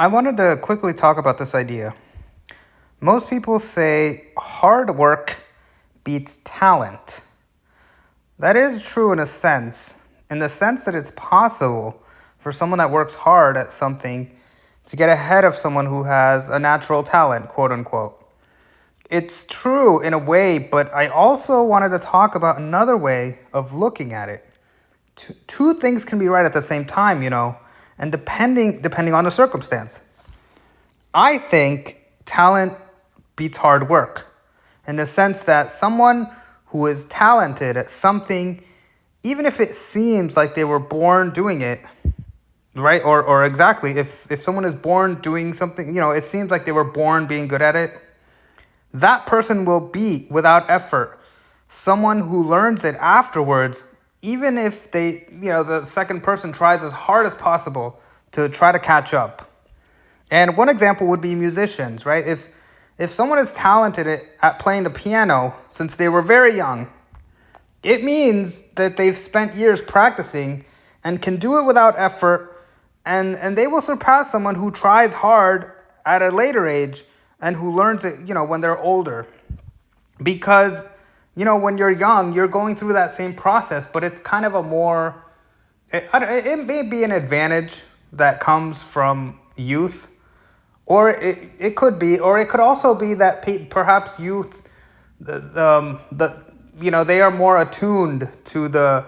I wanted to quickly talk about this idea. Most people say hard work beats talent. That is true in the sense that it's possible for someone that works hard at something to get ahead of someone who has a natural talent, quote unquote. It's true in a way, but I also wanted to talk about another way of looking at it. Two things can be right at the same time, and depending on the circumstance. I think talent beats hard work in the sense that someone who is talented at something, even if it seems like they were born doing it, right? Or exactly, if someone is born doing something, it seems like they were born being good at it, that person will beat without effort someone who learns it afterwards, even if the second person tries as hard as possible to try to catch up. And one example would be musicians, right? If someone is talented at playing the piano since they were very young, it means that they've spent years practicing and can do it without effort, and they will surpass someone who tries hard at a later age and who learns it, when they're older. Because, when you're young, you're going through that same process, but it's kind of it may be an advantage that comes from youth, or it could be, or it could also be that perhaps youth, they are more attuned to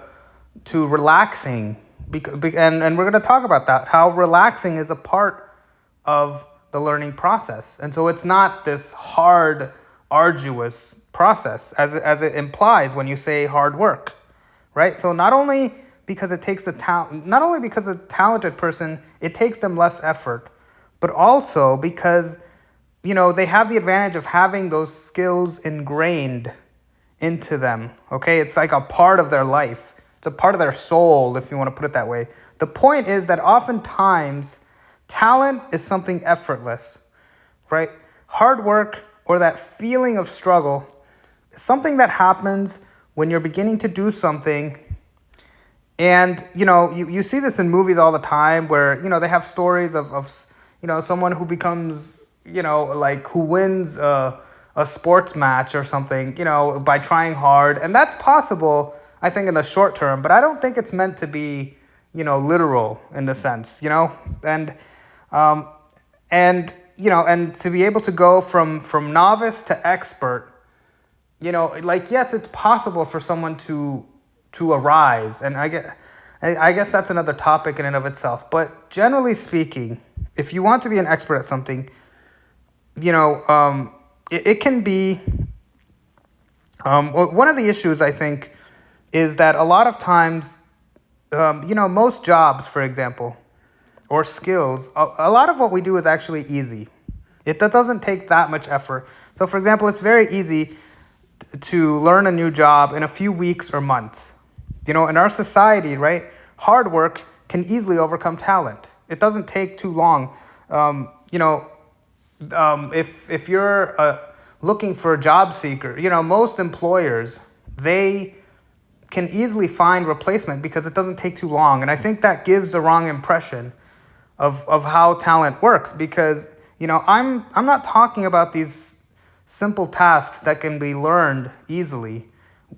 relaxing, and we're going to talk about that, how relaxing is a part of the learning process. And so it's not this hard, arduous process as it implies when you say hard work, right? So not only because it takes not only because a talented person, it takes them less effort, but also because, they have the advantage of having those skills ingrained into them, okay? It's like a part of their life. It's a part of their soul, if you want to put it that way. The point is that oftentimes talent is something effortless, right? Hard work or that feeling of struggle is something that happens when you're beginning to do something. And, you see this in movies all the time where, they have stories of someone who becomes, who wins a sports match or something, by trying hard. And that's possible, I think, in the short term, but I don't think it's meant to be, literal in the sense, and to be able to go from novice to expert, yes, it's possible for someone to arise. And I guess that's another topic in and of itself. But generally speaking, if you want to be an expert at something, it can be, one of the issues, I think, is that a lot of times, most jobs, for example, or skills, a lot of what we do is actually easy. That doesn't take that much effort. So, for example, it's very easy to learn a new job in a few weeks or months. In our society, right, hard work can easily overcome talent. It doesn't take too long. If you're looking for a job seeker, most employers, they can easily find replacement because it doesn't take too long. And I think that gives the wrong impression of how talent works, because, I'm not talking about these simple tasks that can be learned easily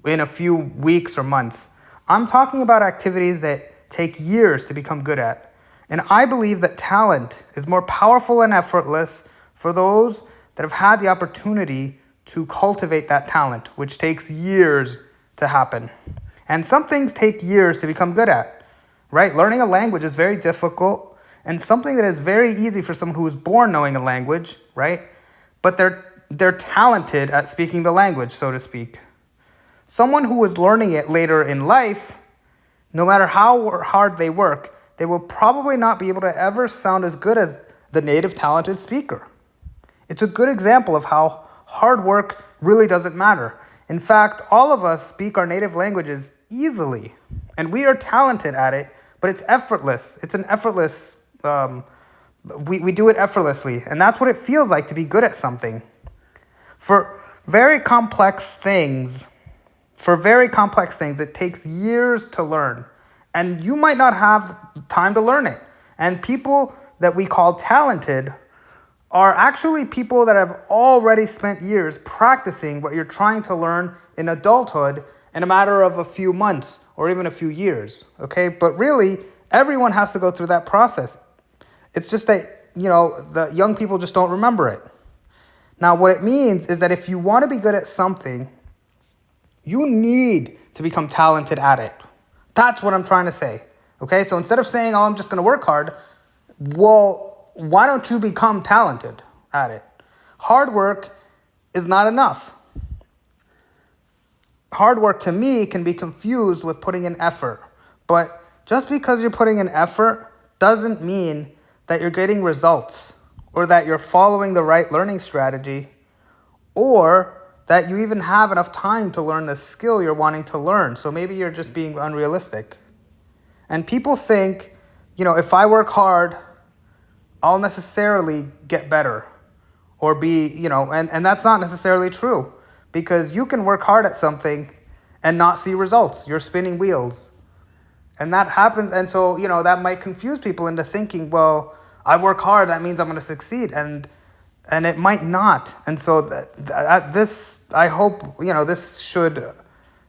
in a few weeks or months. I'm talking about activities that take years to become good at. And I believe that talent is more powerful and effortless for those that have had the opportunity to cultivate that talent, which takes years to happen. And some things take years to become good at, right? Learning a language is very difficult, and something that is very easy for someone who was born knowing a language, right? But they're talented at speaking the language, so to speak. Someone who is learning it later in life, no matter how hard they work, they will probably not be able to ever sound as good as the native talented speaker. It's a good example of how hard work really doesn't matter. In fact, all of us speak our native languages easily, and we are talented at it, but it's effortless. It's an effortless, we do it effortlessly, and that's what it feels like to be good at something. For very complex things, it takes years to learn, and you might not have time to learn it. And people that we call talented are actually people that have already spent years practicing what you're trying to learn in adulthood in a matter of a few months or even a few years, okay? But really, everyone has to go through that process. It's just that, the young people just don't remember it. Now, what it means is that if you want to be good at something, you need to become talented at it. That's what I'm trying to say, okay? So instead of saying, I'm just going to work hard, well, why don't you become talented at it? Hard work is not enough. Hard work to me can be confused with putting in effort. But just because you're putting in effort doesn't mean that you're getting results or that you're following the right learning strategy or that you even have enough time to learn the skill you're wanting to learn. So maybe you're just being unrealistic. And people think, if I work hard, I'll necessarily get better or be, and that's not necessarily true because you can work hard at something and not see results. You're spinning wheels. And that happens. And so, that might confuse people into thinking, well, I work hard, that means I'm going to succeed. And it might not. And so this, I hope, this should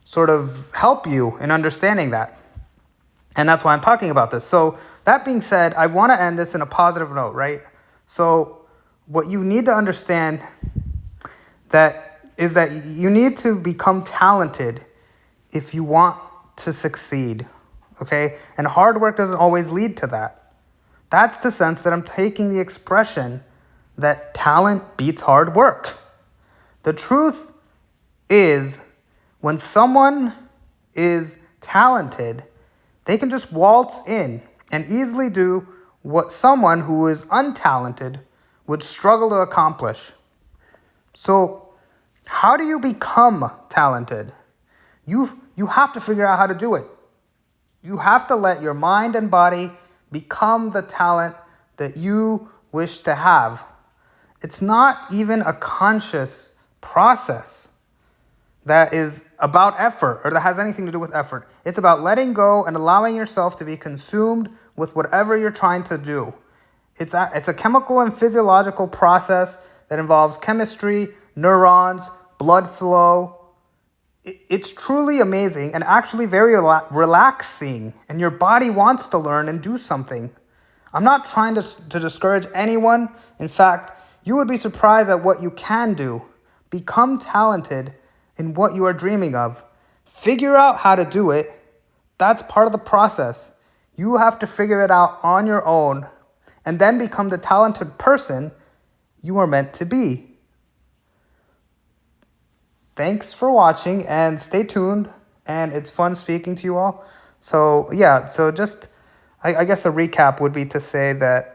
sort of help you in understanding that. And that's why I'm talking about this. So that being said, I want to end this in a positive note, right? So what you need to understand is that you need to become talented if you want to succeed, okay? And hard work doesn't always lead to that. That's the sense that I'm taking the expression that talent beats hard work. The truth is, when someone is talented, they can just waltz in and easily do what someone who is untalented would struggle to accomplish. So, how do you become talented? You have to figure out how to do it. You have to let your mind and body become the talent that you wish to have. It's not even a conscious process that is about effort or that has anything to do with effort. It's about letting go and allowing yourself to be consumed with whatever you're trying to do. It's a chemical and physiological process that involves chemistry, neurons, blood flow. It's truly amazing and actually very relaxing, and your body wants to learn and do something. I'm not trying to discourage anyone. In fact, you would be surprised at what you can do. Become talented in what you are dreaming of. Figure out how to do it. That's part of the process. You have to figure it out on your own and then become the talented person you are meant to be. Thanks for watching and stay tuned. And it's fun speaking to you all. So just, I guess a recap would be to say that,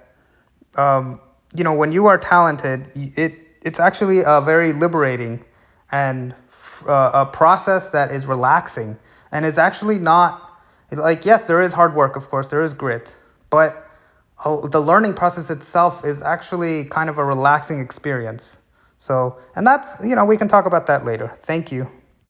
when you are talented, it's actually a very liberating and a process that is relaxing and is actually not, yes, there is hard work, of course, there is grit, but the learning process itself is actually kind of a relaxing experience. So, and that's, we can talk about that later. Thank you.